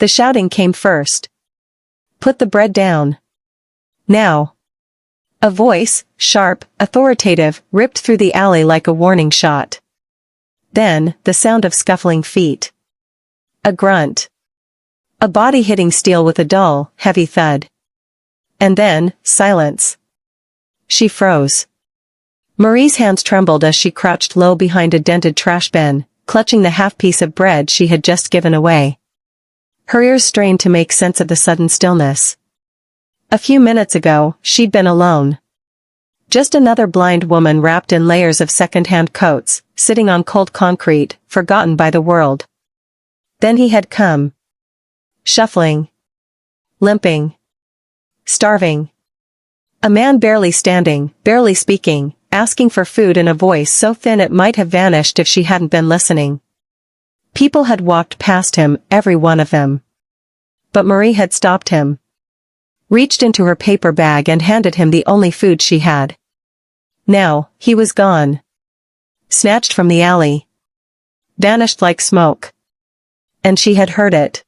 The shouting came first. "Put the bread down. Now." A voice, sharp, authoritative, ripped through the alley like a warning shot. Then, the sound of scuffling feet. A grunt. A body hitting steel with a dull, heavy thud. And then, silence. She froze. Marie's hands trembled as she crouched low behind a dented trash bin, clutching the half-piece of bread she had just given away. Her ears strained to make sense of the sudden stillness. A few minutes ago, she'd been alone. Just another blind woman wrapped in layers of second-hand coats, sitting on cold concrete, forgotten by the world. Then he had come. Shuffling. Limping. Starving. A man barely standing, barely speaking, asking for food in a voice so thin it might have vanished if she hadn't been listening. People had walked past him, every one of them. But Marie had stopped him. Reached into her paper bag and handed him the only food she had. Now, he was gone. Snatched from the alley. Vanished like smoke. And she had heard it.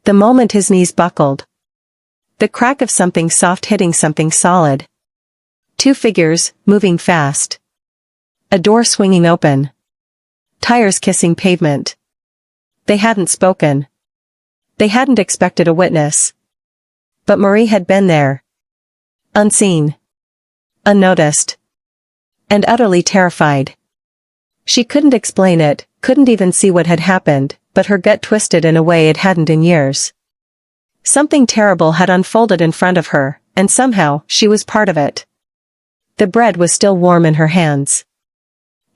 The moment his knees buckled. The crack of something soft hitting something solid. Two figures, moving fast. A door swinging open. Tires kissing pavement. They hadn't spoken. They hadn't expected a witness. But Marie had been there. Unseen. Unnoticed. And utterly terrified. She couldn't explain it, couldn't even see what had happened, but her gut twisted in a way it hadn't in years. Something terrible had unfolded in front of her, and somehow, she was part of it. The bread was still warm in her hands.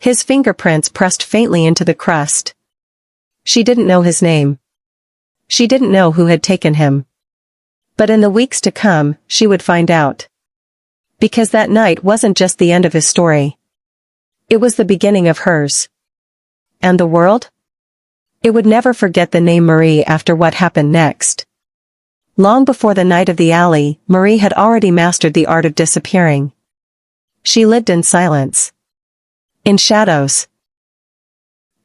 His fingerprints pressed faintly into the crust. She didn't know his name. She didn't know who had taken him. But in the weeks to come, she would find out. Because that night wasn't just the end of his story. It was the beginning of hers. And the world? It would never forget the name Marie after what happened next. Long before the night of the alley, Marie had already mastered the art of disappearing. She lived in silence. In shadows.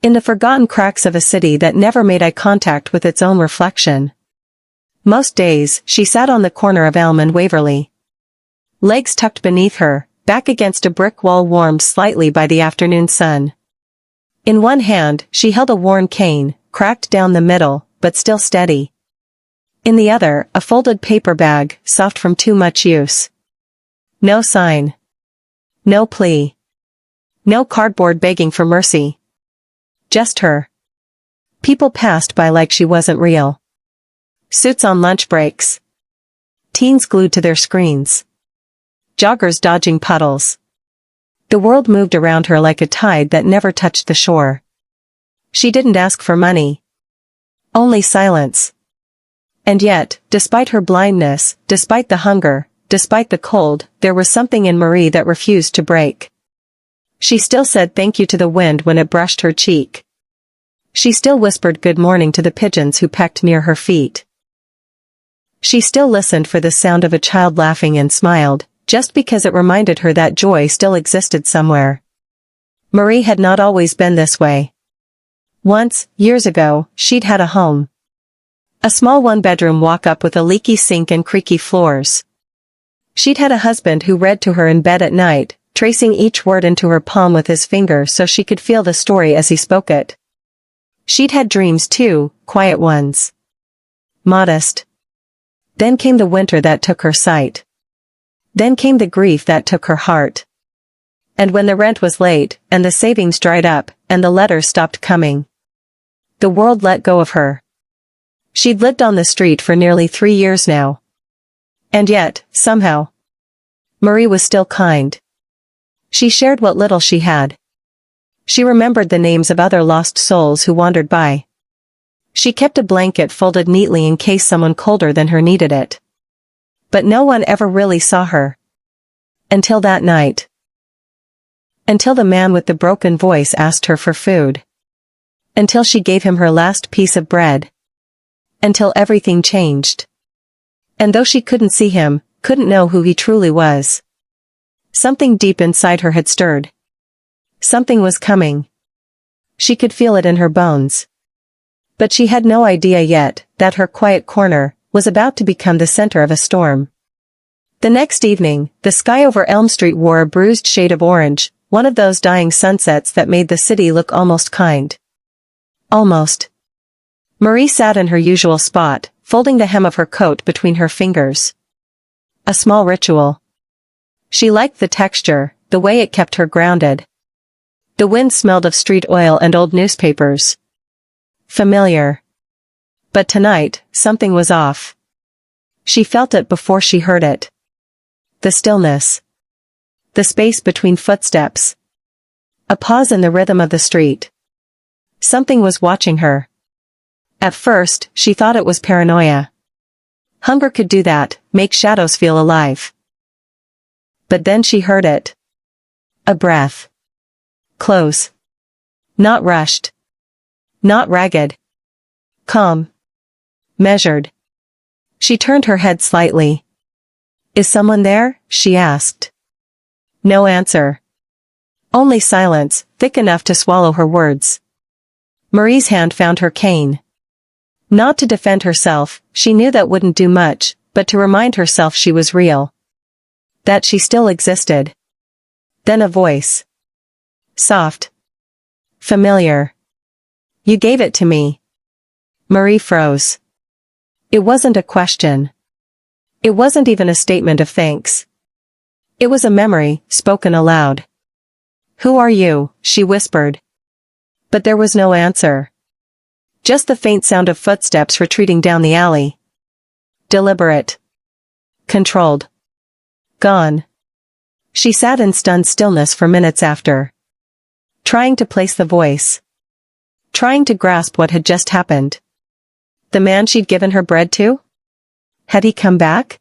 In the forgotten cracks of a city that never made eye contact with its own reflection. Most days, she sat on the corner of Elm and Waverly. Legs tucked beneath her, back against a brick wall warmed slightly by the afternoon sun. In one hand, she held a worn cane, cracked down the middle, but still steady. In the other, a folded paper bag, soft from too much use. No sign. No plea. No cardboard begging for mercy. Just her. People passed by like she wasn't real. Suits on lunch breaks. Teens glued to their screens. Joggers dodging puddles. The world moved around her like a tide that never touched the shore. She didn't ask for money. Only silence. And yet, despite her blindness, despite the hunger, despite the cold, there was something in Marie that refused to break. She still said thank you to the wind when it brushed her cheek. She still whispered good morning to the pigeons who pecked near her feet. She still listened for the sound of a child laughing and smiled, just because it reminded her that joy still existed somewhere. Marie had not always been this way. Once, years ago, she'd had a home. A small one-bedroom walk-up with a leaky sink and creaky floors. She'd had a husband who read to her in bed at night, tracing each word into her palm with his finger so she could feel the story as he spoke it. She'd had dreams too, quiet ones. Modest. Then came the winter that took her sight. Then came the grief that took her heart. And when the rent was late, and the savings dried up, and the letters stopped coming, the world let go of her. She'd lived on the street for nearly 3 years now. And yet, somehow, Marie was still kind. She shared what little she had. She remembered the names of other lost souls who wandered by. She kept a blanket folded neatly in case someone colder than her needed it. But no one ever really saw her. Until that night. Until the man with the broken voice asked her for food. Until she gave him her last piece of bread. Until everything changed. And though she couldn't see him, couldn't know who he truly was, something deep inside her had stirred. Something was coming. She could feel it in her bones. But she had no idea yet that her quiet corner was about to become the center of a storm. The next evening, the sky over Elm Street wore a bruised shade of orange, one of those dying sunsets that made the city look almost kind. Almost. Marie sat in her usual spot, folding the hem of her coat between her fingers. A small ritual. She liked the texture, the way it kept her grounded. The wind smelled of street oil and old newspapers. Familiar. But tonight, something was off. She felt it before she heard it. The stillness. The space between footsteps. A pause in the rhythm of the street. Something was watching her. At first, she thought it was paranoia. Hunger could do that, make shadows feel alive. But then she heard it. A breath. Close. Not rushed. Not ragged. Calm. Measured. She turned her head slightly. "Is someone there?" she asked. No answer. Only silence, thick enough to swallow her words. Marie's hand found her cane. Not to defend herself, she knew that wouldn't do much, but to remind herself she was real. That she still existed. Then a voice. Soft. Familiar. "You gave it to me." Marie froze. It wasn't a question. It wasn't even a statement of thanks. It was a memory, spoken aloud. "Who are you?" she whispered. But there was no answer. Just the faint sound of footsteps retreating down the alley. Deliberate. Controlled. Gone. She sat in stunned stillness for minutes after. Trying to place the voice. Trying to grasp what had just happened. The man she'd given her bread to? Had he come back?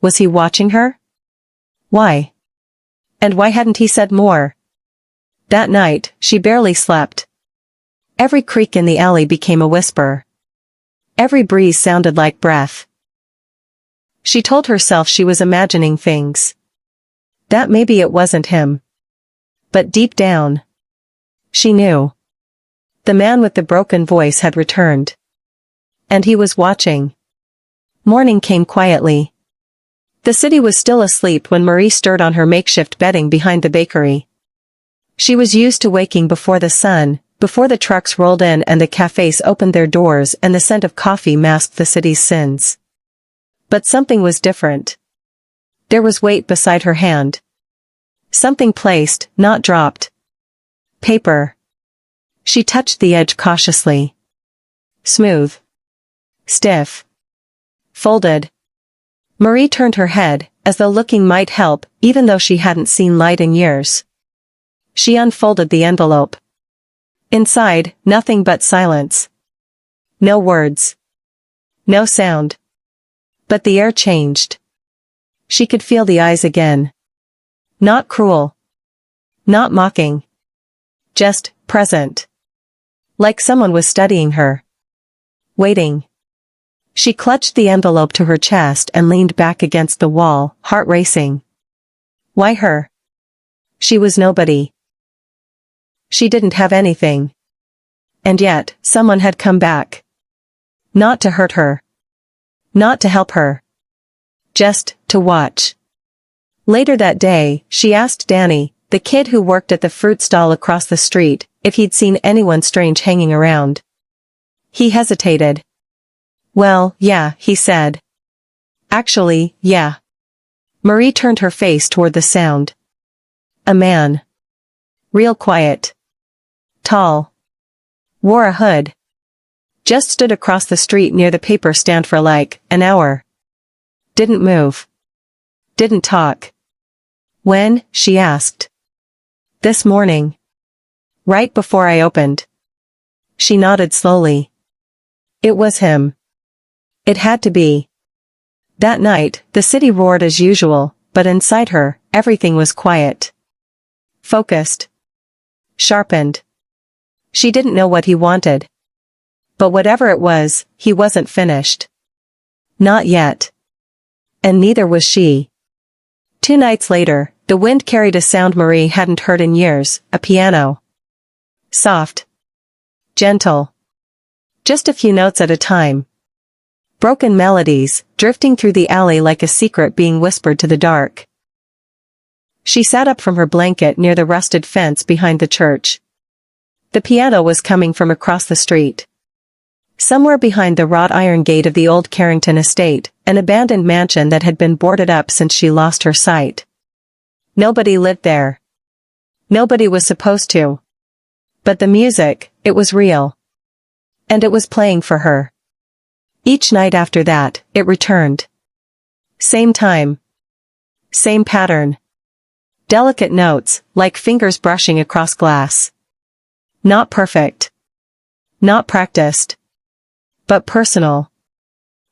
Was he watching her? Why? And why hadn't he said more? That night, she barely slept. Every creak in the alley became a whisper. Every breeze sounded like breath. She told herself she was imagining things. That maybe it wasn't him. But deep down, she knew. The man with the broken voice had returned. And he was watching. Morning came quietly. The city was still asleep when Marie stirred on her makeshift bedding behind the bakery. She was used to waking before the sun, before the trucks rolled in and the cafes opened their doors and the scent of coffee masked the city's sins. But something was different. There was weight beside her hand. Something placed, not dropped. Paper. She touched the edge cautiously. Smooth. Stiff. Folded. Marie turned her head, as though looking might help, even though she hadn't seen light in years. She unfolded the envelope. Inside, nothing but silence. No words. No sound. But the air changed. She could feel the eyes again. Not cruel. Not mocking. Just present. Like someone was studying her. Waiting. She clutched the envelope to her chest and leaned back against the wall, heart racing. Why her? She was nobody. She didn't have anything. And yet, someone had come back. Not to hurt her. Not to help her. Just to watch. Later that day, she asked Danny, the kid who worked at the fruit stall across the street, if he'd seen anyone strange hanging around. He hesitated. Well, yeah, he said. Actually, yeah. Marie turned her face toward the sound. A man. Real quiet. Tall. Wore a hood. Just stood across the street near the paper stand for like an hour. Didn't move. Didn't talk. When? She asked. This morning. Right before I opened. She nodded slowly. It was him. It had to be. That night, the city roared as usual, but inside her, everything was quiet. Focused. Sharpened. She didn't know what he wanted. But whatever it was, he wasn't finished. Not yet. And neither was she. 2 nights later, the wind carried a sound Marie hadn't heard in years, a piano. Soft. Gentle. Just a few notes at a time. Broken melodies, drifting through the alley like a secret being whispered to the dark. She sat up from her blanket near the rusted fence behind the church. The piano was coming from across the street. Somewhere behind the wrought iron gate of the old Carrington estate, an abandoned mansion that had been boarded up since she lost her sight. Nobody lived there. Nobody was supposed to. But the music, it was real. And it was playing for her. Each night after that, it returned. Same time. Same pattern. Delicate notes, like fingers brushing across glass. Not perfect. Not practiced. But personal.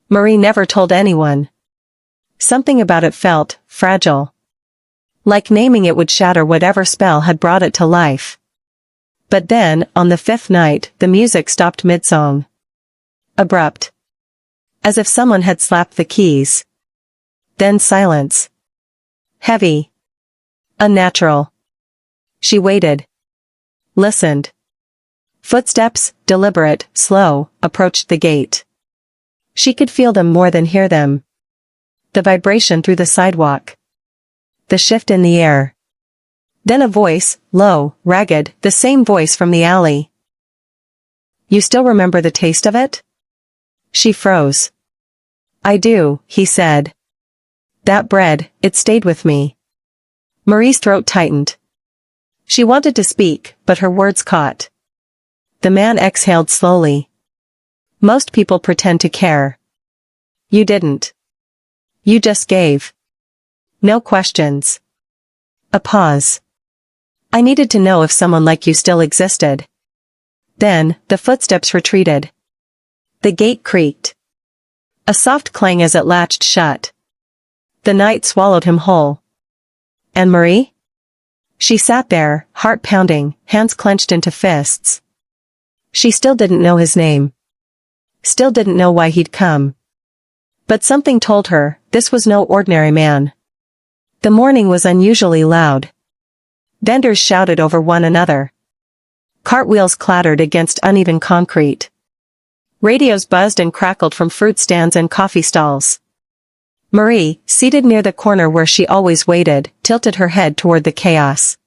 Marie never told anyone. Something about it felt fragile. Like naming it would shatter whatever spell had brought it to life. But then, on the fifth night, the music stopped mid-song. Abrupt. As if someone had slapped the keys. Then silence. Heavy. Unnatural. She waited. Listened. Footsteps, deliberate, slow, approached the gate. She could feel them more than hear them. The vibration through the sidewalk. The shift in the air. Then a voice, low, ragged, the same voice from the alley. You still remember the taste of it? She froze. I do, he said. That bread, it stayed with me. Marie's throat tightened. She wanted to speak, but her words caught. The man exhaled slowly. Most people pretend to care. You didn't. You just gave. No questions. A pause. I needed to know if someone like you still existed. Then, the footsteps retreated. The gate creaked. A soft clang as it latched shut. The night swallowed him whole. And Marie? She sat there, heart pounding, hands clenched into fists. She still didn't know his name. Still didn't know why he'd come. But something told her, this was no ordinary man. The morning was unusually loud. Vendors shouted over one another. Cartwheels clattered against uneven concrete. Radios buzzed and crackled from fruit stands and coffee stalls. Marie, seated near the corner where she always waited, tilted her head toward the chaos.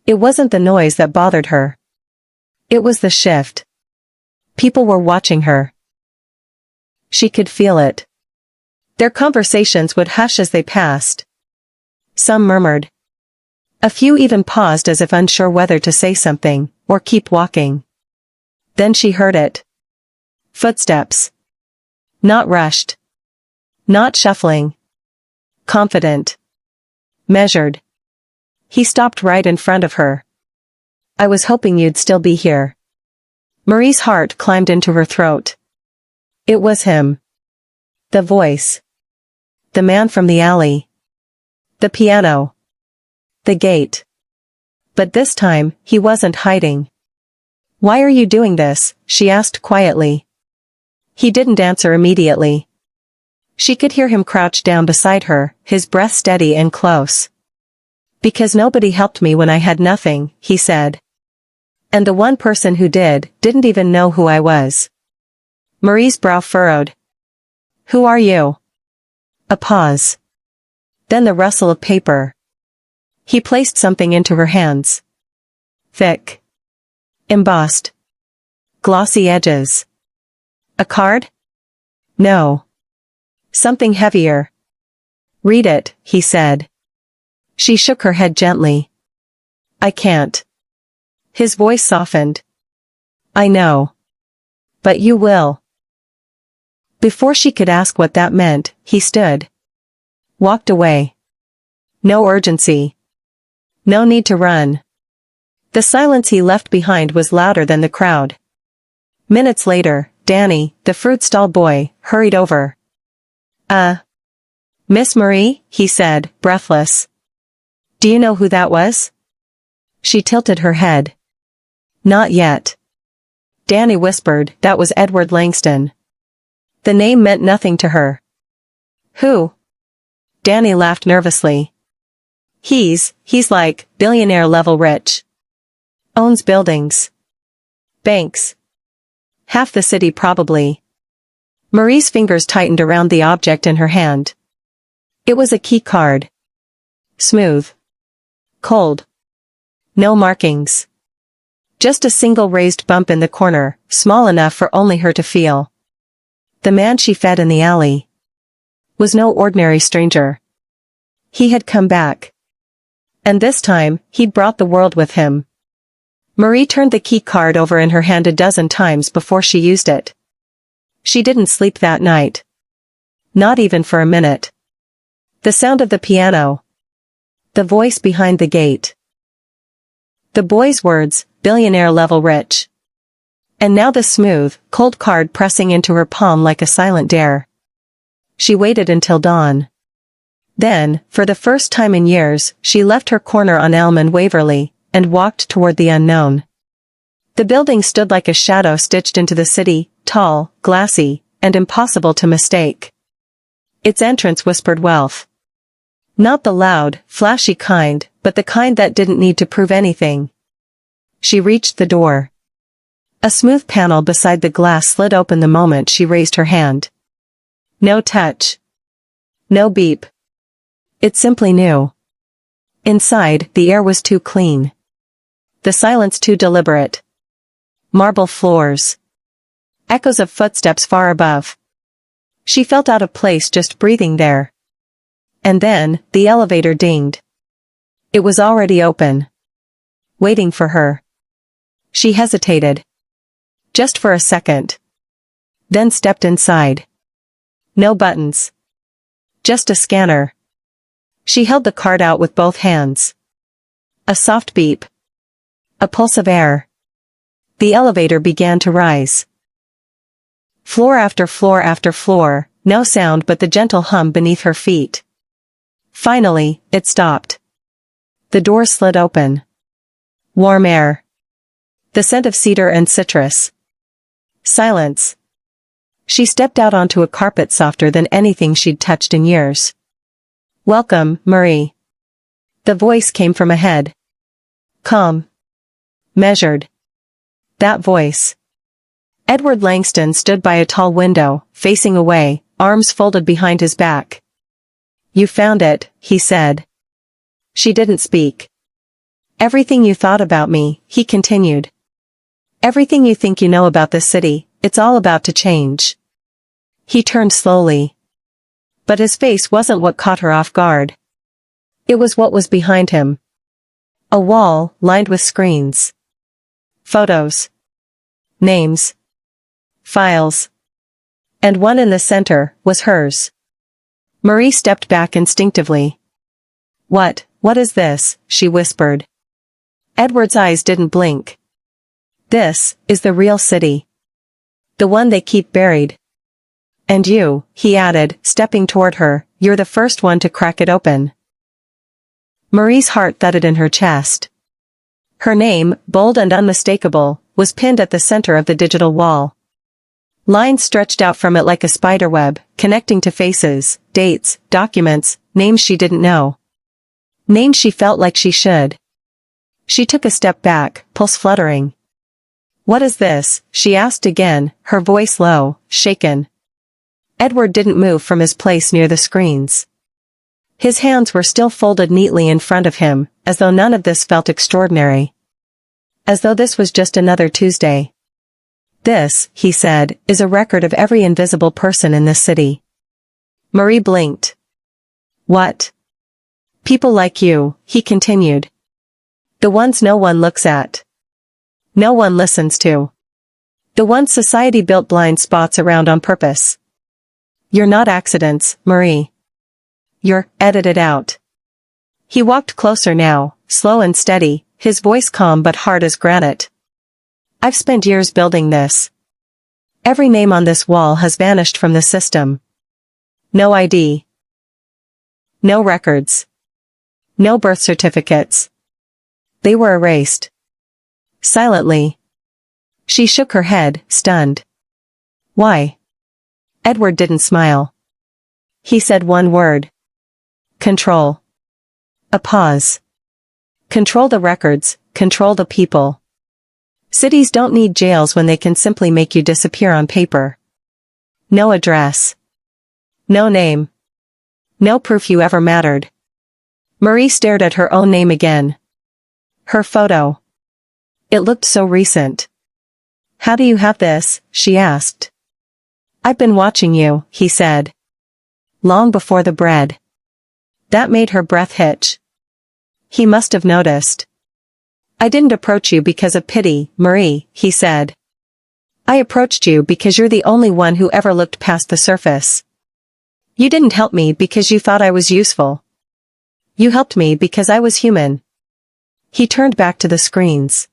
It wasn't the noise that bothered her. It was the shift. People were watching her. She could feel it. Their conversations would hush as they passed. Some murmured. A few even paused as if unsure whether to say something, or keep walking. Then she heard it. Footsteps. Not rushed. Not shuffling. Confident. Measured. He stopped right in front of her. I was hoping you'd still be here. Marie's heart climbed into her throat. It was him. The voice. The man from the alley. The piano. The gate. But this time, he wasn't hiding. Why are you doing this? She asked quietly. He didn't answer immediately. She could hear him crouch down beside her, his breath steady and close. Because nobody helped me when I had nothing, he said. And the one person who did, didn't even know who I was. Marie's brow furrowed. Who are you? A pause. Then the rustle of paper. He placed something into her hands. Thick. Embossed. Glossy edges. A card? No. Something heavier. Read it, he said. She shook her head gently. I can't. His voice softened. I know. But you will. Before she could ask what that meant, he stood. Walked away. No urgency. No need to run. The silence he left behind was louder than the crowd. Minutes later, Danny, the fruit stall boy, hurried over. Miss Marie, he said, breathless. Do you know who that was? She tilted her head. Not yet. Danny whispered, that was Edward Langston. The name meant nothing to her. Who? Danny laughed nervously. He's like, billionaire level rich. Owns buildings. Banks. half the city probably. Marie's fingers tightened around the object in her hand. It was a key card. Smooth. Cold. No markings. Just a single raised bump in the corner, small enough for only her to feel. The man she fed in the alley was no ordinary stranger. He had come back. And this time, he'd brought the world with him. Marie turned the key card over in her hand a dozen times before she used it. She didn't sleep that night. Not even for a minute. The sound of the piano. The voice behind the gate. The boy's words, billionaire-level rich. And now the smooth, cold card pressing into her palm like a silent dare. She waited until dawn. Then, for the first time in years, she left her corner on Elm and Waverly, and walked toward the unknown. The building stood like a shadow stitched into the city, tall, glassy, and impossible to mistake. Its entrance whispered wealth. Not the loud, flashy kind, but the kind that didn't need to prove anything. She reached the door. A smooth panel beside the glass slid open the moment she raised her hand. No touch. No beep. It simply knew. Inside, the air was too clean. The silence too deliberate. Marble floors. Echoes of footsteps far above. She felt out of place just breathing there. And then, the elevator dinged. It was already open. Waiting for her. She hesitated. Just for a second. Then stepped inside. No buttons. Just a scanner. She held the card out with both hands. A soft beep. A pulse of air. The elevator began to rise. Floor after floor after floor, no sound but the gentle hum beneath her feet. Finally, it stopped. The door slid open. Warm air. The scent of cedar and citrus. Silence. She stepped out onto a carpet softer than anything she'd touched in years. Welcome, Marie. The voice came from ahead. Calm. Measured. That voice. Edward Langston stood by a tall window, facing away, arms folded behind his back. You found it, he said. She didn't speak. Everything you thought about me, he continued. Everything you think you know about this city, it's all about to change. He turned slowly. But his face wasn't what caught her off guard. It was what was behind him. A wall, lined with screens. Photos. Names. Files. And one in the center, was hers. Marie stepped back instinctively. What is this? She whispered. Edward's eyes didn't blink. This is the real city. The one they keep buried. And you, he added, stepping toward her, you're the first one to crack it open. Marie's heart thudded in her chest. Her name, bold and unmistakable, was pinned at the center of the digital wall. Lines stretched out from it like a spiderweb, connecting to faces, dates, documents, names she didn't know. Names she felt like she should. She took a step back, pulse fluttering. What is this? She asked again, her voice low, shaken. Edward didn't move from his place near the screens. His hands were still folded neatly in front of him, as though none of this felt extraordinary. As though this was just another Tuesday. This, he said, is a record of every invisible person in this city. Marie blinked. What? People like you, he continued. The ones no one looks at. No one listens to. The ones society built blind spots around on purpose. You're not accidents, Marie. You're edited out. He walked closer now, slow and steady, his voice calm but hard as granite. I've spent years building this. Every name on this wall has vanished from the system. No ID. No records. No birth certificates. They were erased. Silently. She shook her head, stunned. Why? Edward didn't smile. He said one word. Control. A pause. Control the records, control the people. Cities don't need jails when they can simply make you disappear on paper. No address. No name. No proof you ever mattered. Marie stared at her own name again. Her photo. It looked so recent. How do you have this? She asked. I've been watching you, he said. Long before the bread. That made her breath hitch. He must have noticed. I didn't approach you because of pity, Marie, he said. I approached you because you're the only one who ever looked past the surface. You didn't help me because you thought I was useful. You helped me because I was human. He turned back to the screens.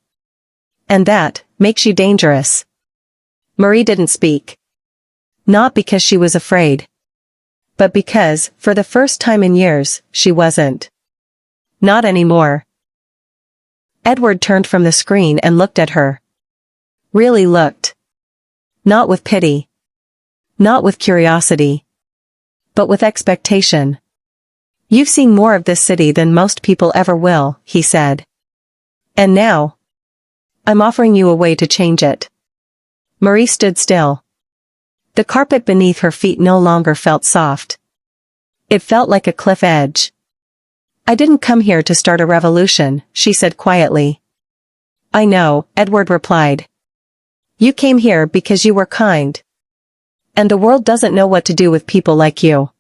And that makes you dangerous. Marie didn't speak. Not because she was afraid. But because, for the first time in years, she wasn't. Not anymore. Edward turned from the screen and looked at her. Really looked. Not with pity. Not with curiosity. But with expectation. You've seen more of this city than most people ever will, he said. And now, I'm offering you a way to change it. Marie stood still. The carpet beneath her feet no longer felt soft. It felt like a cliff edge. I didn't come here to start a revolution, she said quietly. I know, Edward replied. You came here because you were kind. And the world doesn't know what to do with people like you.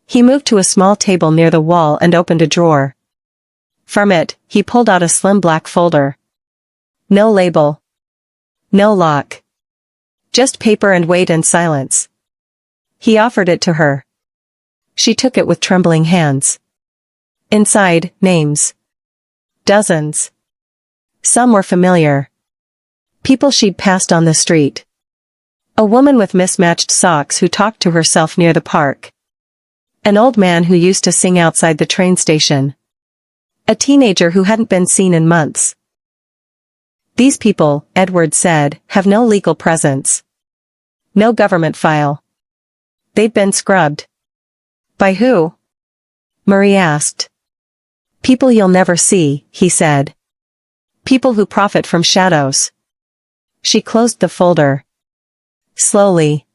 He moved to a small table near the wall and opened a drawer. From it, he pulled out a slim black folder. No label. No lock. Just paper and weight and silence. He offered it to her. She took it with trembling hands. Inside, names. Dozens. Some were familiar. People she'd passed on the street. A woman with mismatched socks who talked to herself near the park. An old man who used to sing outside the train station. A teenager who hadn't been seen in months. These people, Edward said, have no legal presence. No government file. They've been scrubbed. By who? Marie asked. People you'll never see, he said. People who profit from shadows. She closed the folder. Slowly.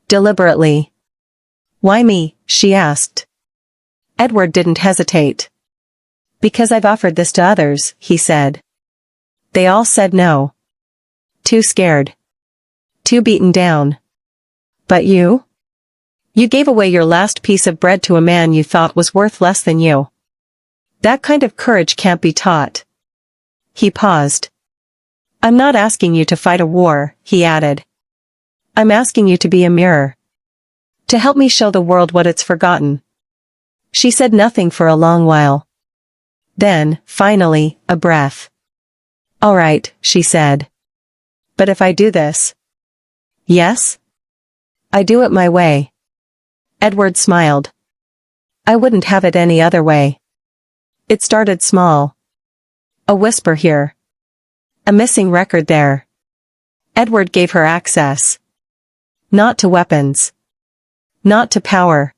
Deliberately. Why me? She asked. Edward didn't hesitate. Because I've offered this to others, he said. They all said no. Too scared. Too beaten down. But you? You gave away your last piece of bread to a man you thought was worth less than you. That kind of courage can't be taught. He paused. I'm not asking you to fight a war, he added. I'm asking you to be a mirror. To help me show the world what it's forgotten. She said nothing for a long while. Then, finally, a breath. All right, she said. But if I do this? Yes? I do it my way. Edward smiled. I wouldn't have it any other way. It started small. A whisper here. A missing record there. Edward gave her access. Not to weapons. Not to power.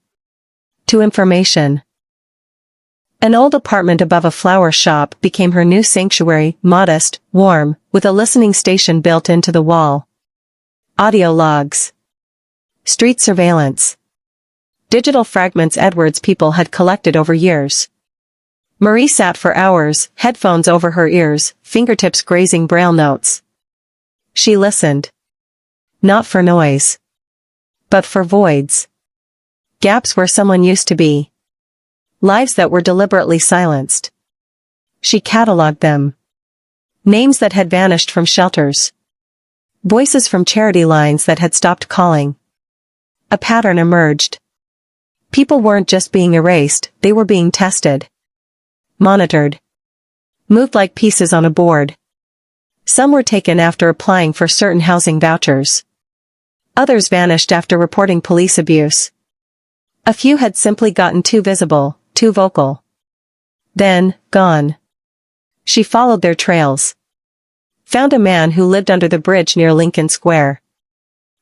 To information. An old apartment above a flower shop became her new sanctuary, modest, warm, with a listening station built into the wall. Audio logs. Street surveillance. Digital fragments Edward's people had collected over years. Marie sat for hours, headphones over her ears, fingertips grazing braille notes. She listened. Not for noise. But for voids. Gaps where someone used to be. Lives that were deliberately silenced. She catalogued them. Names that had vanished from shelters. Voices from charity lines that had stopped calling. A pattern emerged. People weren't just being erased, they were being tested. Monitored. Moved like pieces on a board. Some were taken after applying for certain housing vouchers. Others vanished after reporting police abuse. A few had simply gotten too visible, too vocal. Then, gone. She followed their trails. Found a man who lived under the bridge near Lincoln Square.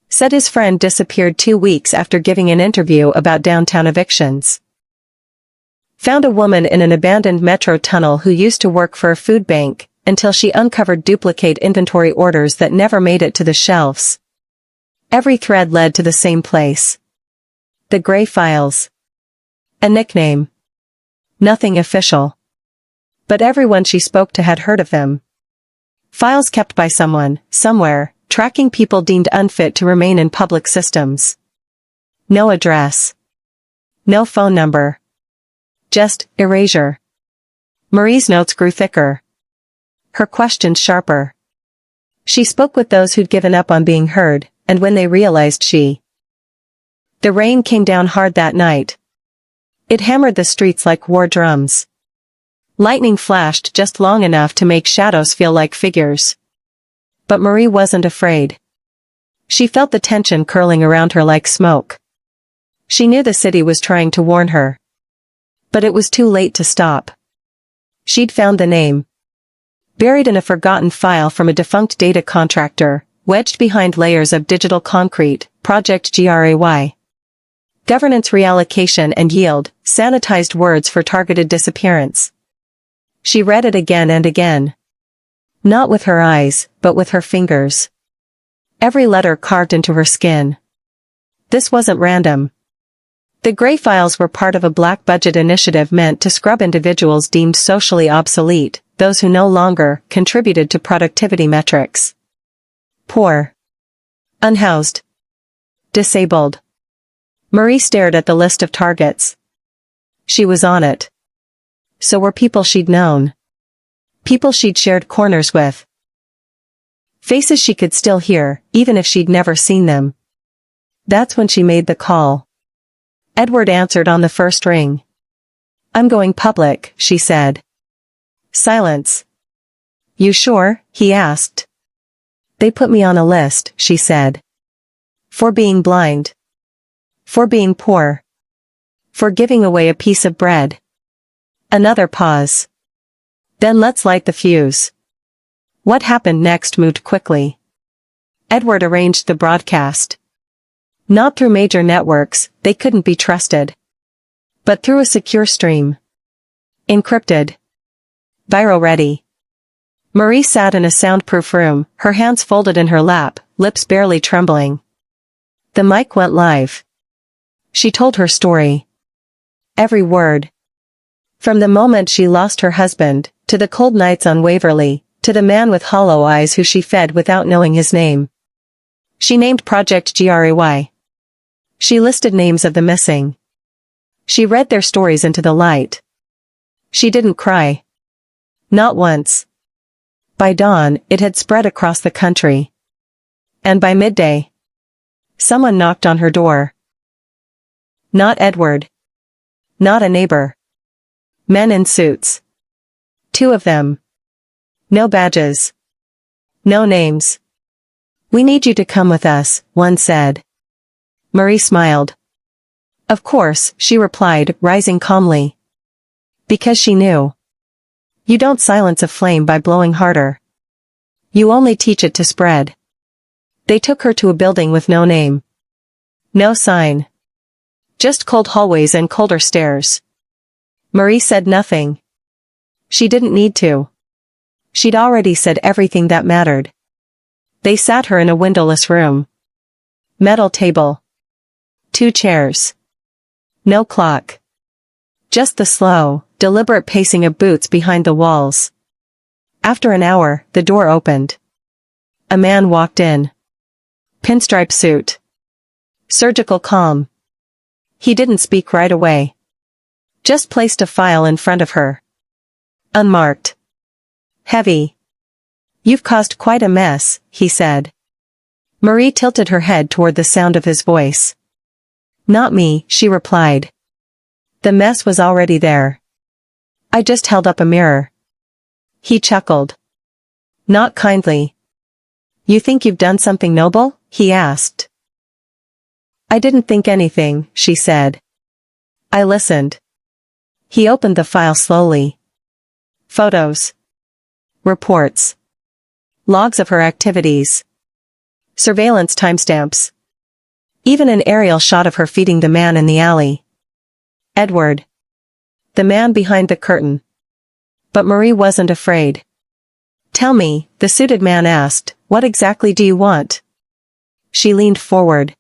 Said his friend disappeared 2 weeks after giving an interview about downtown evictions. Found a woman in an abandoned metro tunnel who used to work for a food bank, until she uncovered duplicate inventory orders that never made it to the shelves. Every thread led to the same place. The gray files. A nickname. Nothing official. But everyone she spoke to had heard of them. Files kept by someone, somewhere, tracking people deemed unfit to remain in public systems. No address. No phone number. Just erasure. Marie's notes grew thicker. Her questions sharper. She spoke with those who'd given up on being heard, and when they realized The rain came down hard that night. It hammered the streets like war drums. Lightning flashed just long enough to make shadows feel like figures. But Marie wasn't afraid. She felt the tension curling around her like smoke. She knew the city was trying to warn her. But it was too late to stop. She'd found the name. Buried in a forgotten file from a defunct data contractor, wedged behind layers of digital concrete, Project Gray. Governance reallocation and yield, sanitized words for targeted disappearance. She read it again and again. Not with her eyes, but with her fingers. Every letter carved into her skin. This wasn't random. The gray files were part of a black budget initiative meant to scrub individuals deemed socially obsolete, those who no longer contributed to productivity metrics. Poor. Unhoused. Disabled. Marie stared at the list of targets. She was on it. So were people she'd known. People she'd shared corners with. Faces she could still hear, even if she'd never seen them. That's when she made the call. Edward answered on the first ring. "I'm going public," she said. Silence. "You sure?" he asked. "They put me on a list," she said. "For being blind. For being poor. For giving away a piece of bread." Another pause. "Then let's light the fuse." What happened next moved quickly. Edward arranged the broadcast. Not through major networks, they couldn't be trusted. But through a secure stream. Encrypted. Viral ready. Marie sat in a soundproof room, her hands folded in her lap, lips barely trembling. The mic went live. She told her story. Every word. From the moment she lost her husband, to the cold nights on Waverly, to the man with hollow eyes who she fed without knowing his name. She named Project Gray. She listed names of the missing. She read their stories into the light. She didn't cry. Not once. By dawn, it had spread across the country. And by midday, someone knocked on her door. Not Edward. Not a neighbor. Men in suits. 2 of them. No badges. No names. "We need you to come with us," one said. Marie smiled. "Of course," she replied, rising calmly. Because she knew. You don't silence a flame by blowing harder. You only teach it to spread. They took her to a building with no name. No sign. Just cold hallways and colder stairs. Marie said nothing. She didn't need to. She'd already said everything that mattered. They sat her in a windowless room. Metal table. 2 chairs. No clock. Just the slow, deliberate pacing of boots behind the walls. After an hour, the door opened. A man walked in. Pinstripe suit. Surgical calm. He didn't speak right away. Just placed a file in front of her. Unmarked. Heavy. "You've caused quite a mess," he said. Marie tilted her head toward the sound of his voice. "Not me," she replied. The mess was already there. I just held up a mirror. He chuckled. Not kindly. "You think you've done something noble?" he asked. "I didn't think anything," she said. "I listened." He opened the file slowly. Photos. Reports. Logs of her activities. Surveillance timestamps. Even an aerial shot of her feeding the man in the alley. Edward. The man behind the curtain. But Marie wasn't afraid. Tell me, the suited man asked, what exactly do you want? She leaned forward.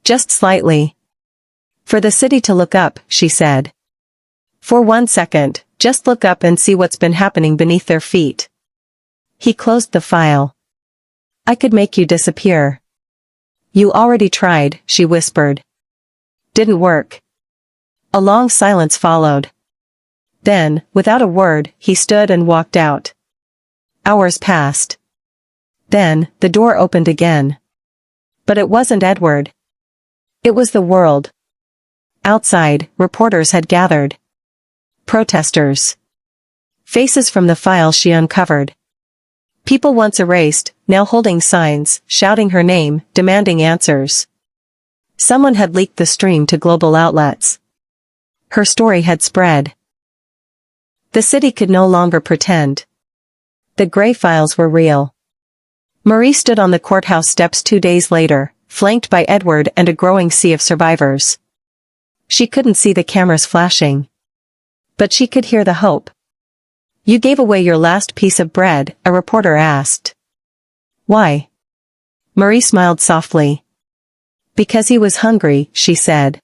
Just slightly. For the city to look up, she said. For 1 second, just look up and see what's been happening beneath their feet. He closed the file. I could make you disappear. You already tried, she whispered. Didn't work. A long silence followed. Then, without a word, he stood and walked out. Hours passed. Then, the door opened again. But it wasn't Edward. It was the world. Outside, reporters had gathered. Protesters. Faces from the file she uncovered. People once erased, now holding signs, shouting her name, demanding answers. Someone had leaked the stream to global outlets. Her story had spread. The city could no longer pretend. The gray files were real. Marie stood on the courthouse steps 2 days later, flanked by Edward and a growing sea of survivors. She couldn't see the cameras flashing. But she could hear the hope. You gave away your last piece of bread, a reporter asked. Why? Marie smiled softly. Because he was hungry, she said.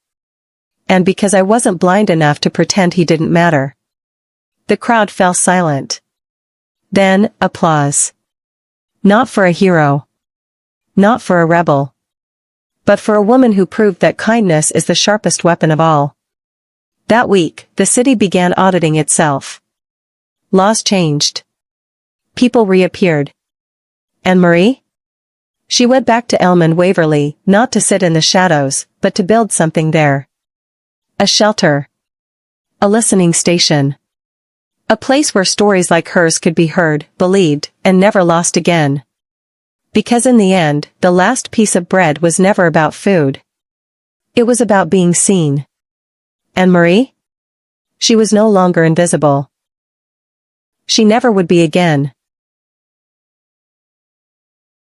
And because I wasn't blind enough to pretend he didn't matter. The crowd fell silent. Then, applause. Not for a hero. Not for a rebel. But for a woman who proved that kindness is the sharpest weapon of all. That week, the city began auditing itself. Laws changed. People reappeared. And Marie? She went back to Elm and Waverly, not to sit in the shadows, but to build something there. A shelter. A listening station. A place where stories like hers could be heard, believed, and never lost again. Because in the end, the last piece of bread was never about food. It was about being seen. And Marie? She was no longer invisible. She never would be again.